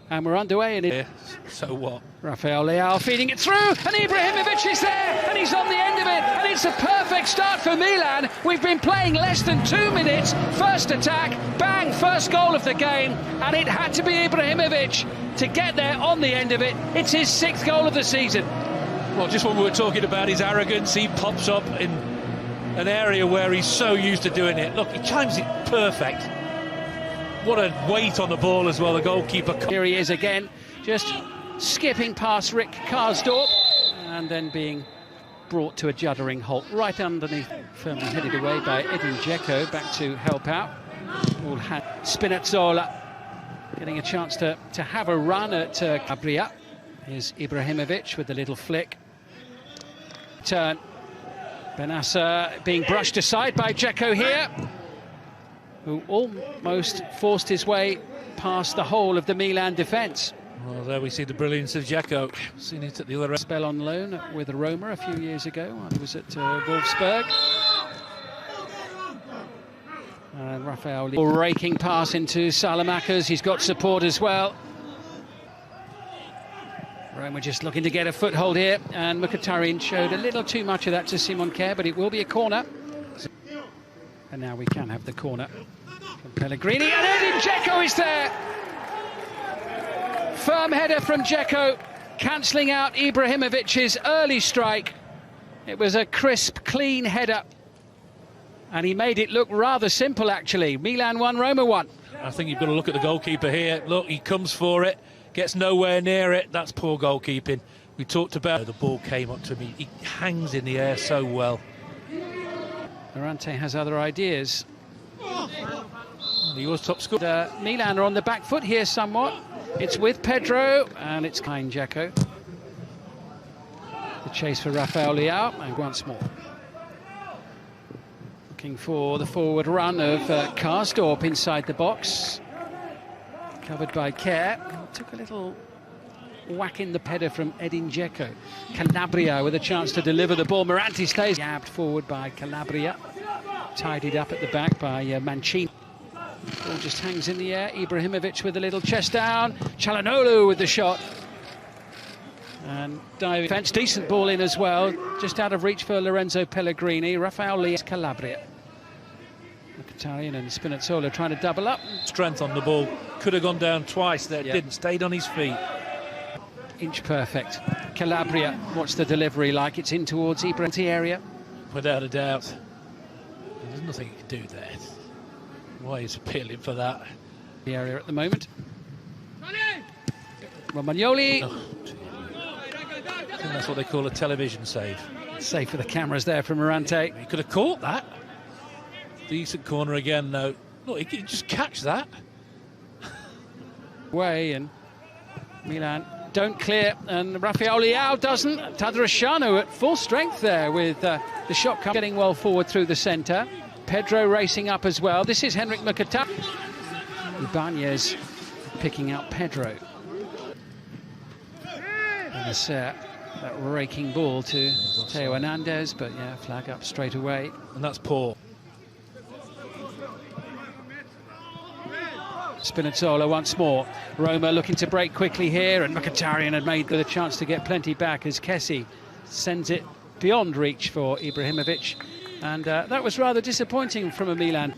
And we're underway. And so what? Rafael Leao feeding it through, and Ibrahimovic is there, and he's on the end of it, and it's a perfect start for Milan. We've been playing less than 2 minutes. First attack, bang, first goal of the game, and it had to be Ibrahimovic to get there on the end of it. It's his 6th goal of the season. Well, just when we were talking about his arrogance, he pops up in an area where he's so used to doing it. Look, he times it perfect. What a weight on the ball as well, the goalkeeper. Here he is again, just skipping past Rick Karsdorp and then being brought to a juddering halt right underneath, firmly headed away by Edin Dzeko, back to help out. All had Spinazzola getting a chance to have a run at Calabria. Here's Ibrahimovic with the little flick. Turn. Benassa being brushed aside by Dzeko here, who almost forced his way past the whole of the Milan defence. Well, there we see the brilliance of Dzeko. Seen it at the other end. Spell on loan with Roma a few years ago while he was at Wolfsburg. And Rafael raking pass into Salamakers. He's got support as well. Roma just looking to get a foothold here, and Mkhitaryan showed a little too much of that to Simon Kjær, but it will be a corner. And now we can have the corner from Pellegrini, and Edin Dzeko is there. Firm header from Dzeko, cancelling out Ibrahimovic's early strike. It was a crisp, clean header, and he made it look rather simple, actually. Milan 1, Roma 1. I think you've got to look at the goalkeeper here. Look, he comes for it, gets nowhere near it. That's poor goalkeeping. We talked about the ball came up to me. He hangs in the air so well. Morante has other ideas. He was top scorer. Milan are on the back foot here somewhat. It's with Pedro, and it's behind Dzeko. The chase for Rafael Leao, and once more. Looking for the forward run of Karsdorp inside the box. Covered by Kjær. Took a little whack in the pedder from Edin Dzeko. Calabria with a chance to deliver the ball. Morante stays jabbed forward by Calabria. Tidied up at the back by Mancini. Ball just hangs in the air. Ibrahimovic with a little chest down. Calhanoglu with the shot. And diving defence, decent ball in as well. Just out of reach for Lorenzo Pellegrini. Rafael Leao, Calabria. Mkhitaryan and Spinazzola trying to double up. Strength on the ball. Could have gone down twice there. Didn't. Stayed on his feet. Inch perfect. Calabria, what's the delivery like? It's in towards Ibrahimovic area. Without a doubt. There's nothing he can do there. Why he's appealing for that? The area at the moment. Romagnoli. Oh, I think that's what they call a television save. Safe for the cameras there from Morante. He could have caught that. Decent corner again, though. Look, he could just catch that. Way, and Milan don't clear, and Rafael Leao doesn't. Tadrashano at full strength there with the shot getting well forward through the centre. Pedro racing up as well. This is Henrik Mkhitaryan. Ibanez picking out Pedro. And that raking ball to Theo Hernandez, but yeah, flag up straight away. And that's poor. Spinazzola once more. Roma looking to break quickly here, and Mkhitaryan had made the chance to get plenty back as Kessie sends it beyond reach for Ibrahimovic. And that was rather disappointing from a Milan.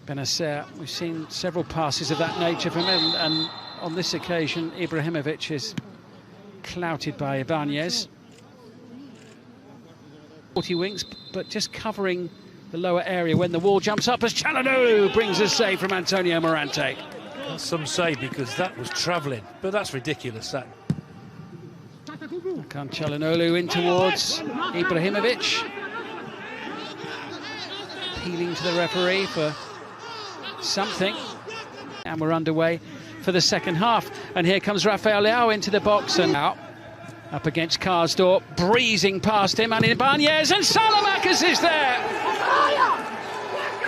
Benassa, we've seen several passes of that nature from him, and on this occasion Ibrahimovic is clouted by Ibanez. 40 wings, but just covering the lower area when the wall jumps up as Calhanoglu brings a save from Antonio Morante. Some say because that was travelling, but that's ridiculous. That. Calhanoglu in towards Ibrahimovic. Appealing to the referee for something. And we're underway for the second half. And here comes Rafael Leao into the box and out. Up against Karsdorp, breezing past him, and Ibanez, and Salamakers is there!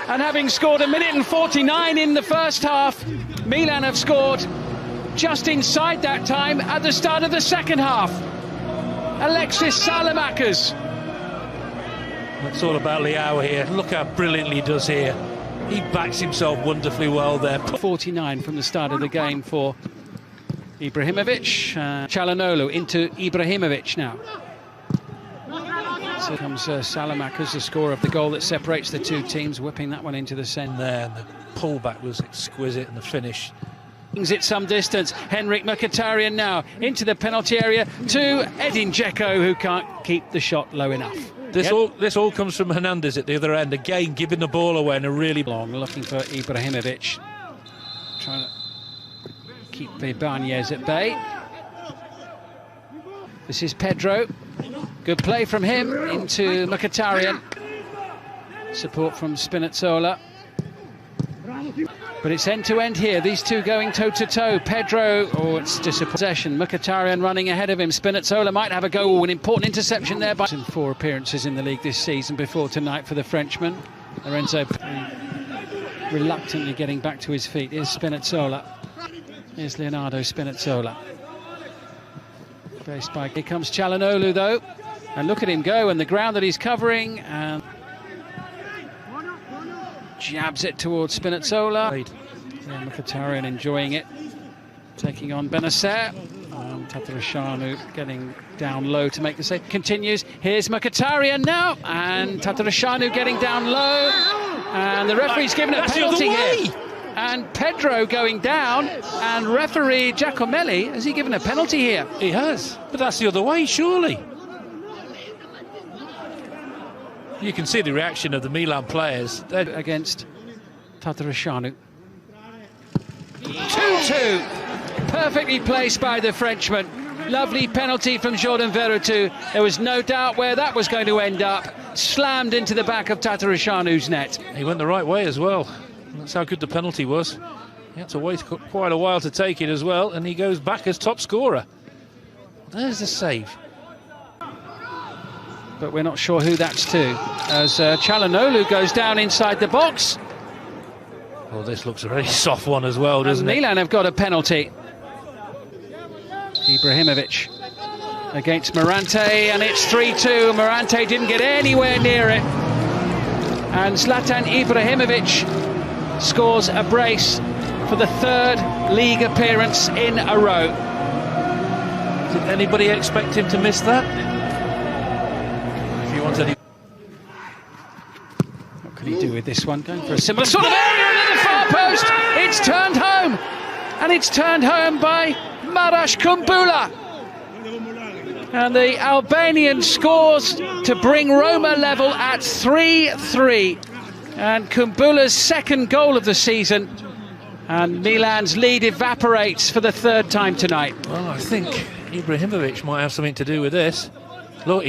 And having scored 1:49 in the first half, Milan have scored just inside that time at the start of the second half. Alexis Salamakers. It's all about Leao here. Look how brilliantly he does here. He backs himself wonderfully well there. 49 from the start of the game for Ibrahimovic, Çalhanoğlu into Ibrahimovic now. So comes Salamakas, the scorer of the goal that separates the two teams, whipping that one into the centre there. And the pullback was exquisite and the finish. It some distance. Henrik Mkhitaryan now into the penalty area to Edin Dzeko, who can't keep the shot low enough. This all comes from Hernandez at the other end, again giving the ball away in a really long, looking for Ibrahimovic, trying to keep Ibanez at bay. This is Pedro. Good play from him into Mkhitaryan. Support from Spinazzola. But it's end-to-end here, these two going toe-to-toe. Pedro, it's just a possession. Mkhitaryan running ahead of him. Spinazzola might have a go. An important interception there. In 4 appearances in the league this season before tonight for the Frenchman. Lorenzo reluctantly getting back to his feet. Here's Spinazzola. Here's Leonardo Spinazzola. Faced by... Here comes Çalhanoğlu, though. And look at him go, and the ground that he's covering, and... jabs it towards Spinazzola. Yeah, Mkhitaryan enjoying it, taking on Benacer. Tatarusanu getting down low to make the save. Continues. Here's Mkhitaryan now, and Tatarusanu getting down low, and the referee's given a penalty here. And Pedro going down, and referee Giacomelli, has he given a penalty here? He has, but that's the other way, surely. You can see the reaction of the Milan players. They're against Tatarusanu. 2-2. Perfectly placed by the Frenchman. Lovely penalty from Jordan Veretout. There was no doubt where that was going to end up. Slammed into the back of Tatarusanu's net. He went the right way as well. That's how good the penalty was. He had to wait quite a while to take it as well, and he goes back as top scorer. There's the save. But we're not sure who that's to, as Çalhanoğlu goes down inside the box. Well, this looks a very soft one as well, doesn't it? Milan have got a penalty. Ibrahimovic against Morante, and it's 3-2. Morante didn't get anywhere near it. And Zlatan Ibrahimovic scores a brace for the 3rd league appearance in a row. Did anybody expect him to miss that? What can he do with this one? Going for a similar sort of area into the far post. It's turned home, and it's turned home by Marash Kumbula. And the Albanian scores to bring Roma level at 3-3. And Kumbula's 2nd goal of the season. And Milan's lead evaporates for the 3rd time tonight. Well, I think Ibrahimovic might have something to do with this. Look,